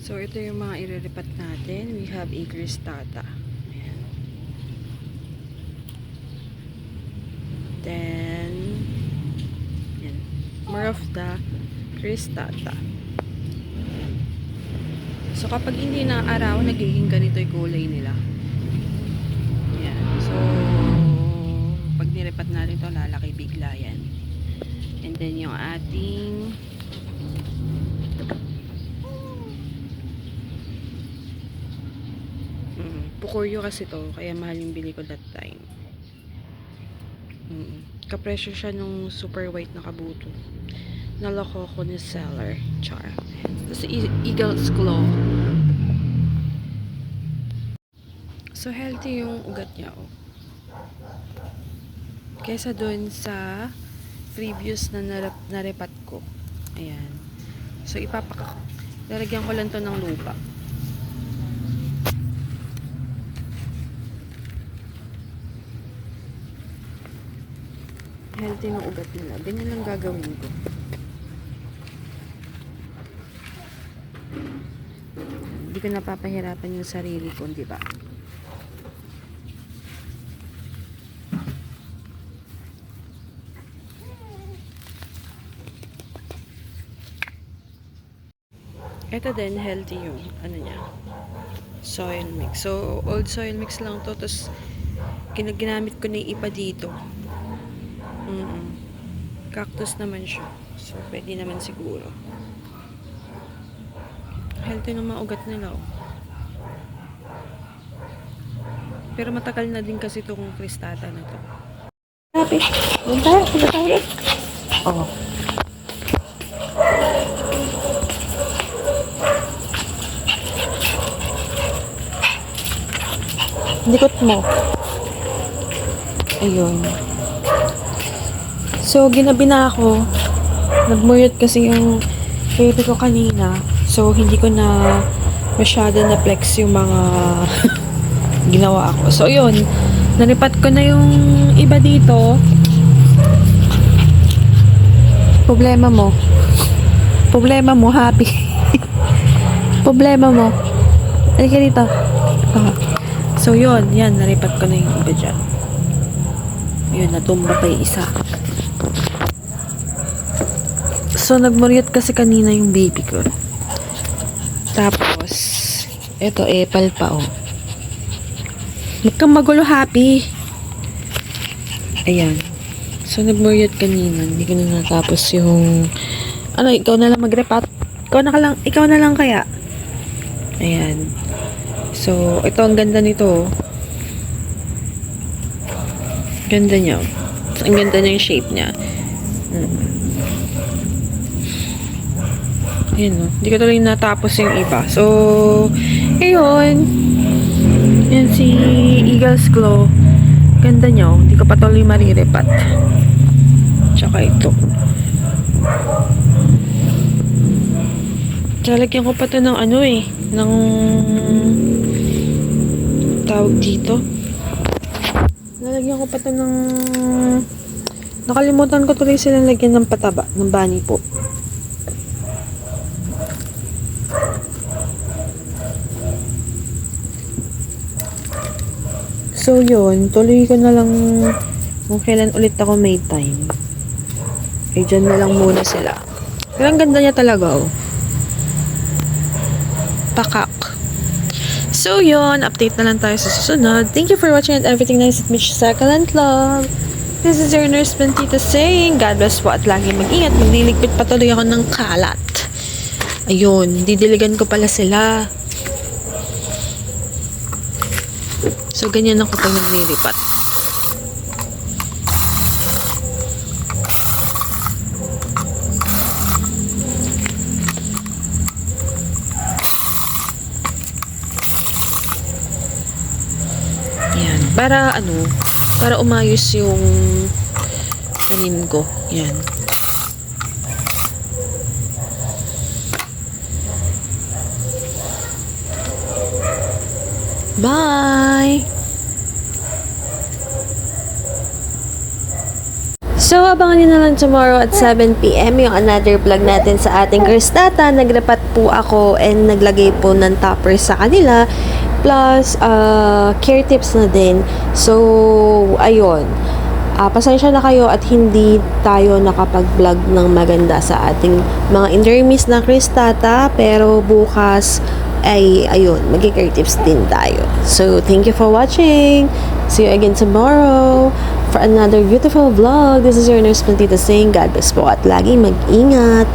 So, ito yung mga ireripat natin. We have a cristata. Ayan. Then, ayan. More of the cristata. So, kapag hindi na araw, nagiging ganito yung kulay nila. Ayan. So, pag nirepat natin ito, lalaki bigla yan. And then, yung ating Pukuryo kasi to, kaya mahal yung bili ko that time. Kapresyo siya nung super white na kabuto. Naloko ko ni seller. Char. Tapos Eagle's Claw. So, healthy yung ugat niya, oh. Kesa dun sa previous na narepat ko. Ayan. So, lalagyan ko lang to ng lupa. Healthy ng ugat nila. Ganyan lang gagawin ko. Hindi ko napapahirapan yung sarili ko, di ba? Ito din, healthy yung, ano niya, soil mix. So, old soil mix lang to. Tapos, ginamit ko na yung ipa dito. Cactus naman siya. So, pwede naman siguro. Healthy ng mga ugat nila, oh. Pero matagal na din kasi itong cristata na to. Happy. Punta tayo. Oh. Likot mo. Ayun. So, ginabi na ako. Nagmuyot kasi yung baby ko kanina. So, hindi ko na masyado na flex yung mga ginawa ako. So, yun. Naripat ko na yung iba dito. Problema mo. Problema mo, happy. Problema mo. Halika dito. So, yun. Yan, naripat ko na yung iba dyan. Yun, natumba pa yung isa. So, nagmuriot kasi kanina yung baby ko. Tapos, eto, epal pa, oh. Huwag kang magulo, happy. Ayan. So, nagmuriot kanina. Hindi ko na natapos yung... Ano, ikaw na lang magrepat. Ikaw na lang kaya. Ayan. So, ito, ang ganda nito, oh. Ganda niya. Ang ganda niya yung shape niya. Ayan, no? Hindi ko tuloy natapos yung iba. So, ayun. Yan si Eagle's Claw. Ganda niya, oh. Hindi ko pa tuloy mariripat. Tsaka ito. Lalagyan ko pa to ng ano eh. Ng tawag dito. Lalagyan ko pa to ng... Nakalimutan ko tuloy silang lagyan ng pataba. Ng bunny po. So, yun. Tuloy ko na lang kung kailan ulit ako may time. Eh, dyan na lang muna sila. Pero ang ganda niya talaga, oh. Pakak. So, yun. Update na lang tayo sa susunod. Thank you for watching and everything nice at Mitch Succulent Love. This is your nurse, Bentita, saying, God bless po at lagi mag-ingat. Magliligpit patuloy ako ng kalat. Ayun. Didiligan ko pala sila. So, ganyan ako pag naglilipat. Yan. Para umayos yung tanim ko. Yan. Bye! So, abangan nyo na lang tomorrow at 7 p.m. yung another vlog natin sa ating Cristata. Nagrapat po ako and naglagay po ng toppers sa kanila. Plus, care tips na din. So, ayun. Pasensya na kayo at hindi tayo nakapag-vlog ng maganda sa ating mga intermis na Cristata. Pero bukas ay, ayun, mag-care tips din tayo. So, thank you for watching. See you again tomorrow for another beautiful vlog. This is your nurse Plantita saying God bless po at lagi mag-ingat.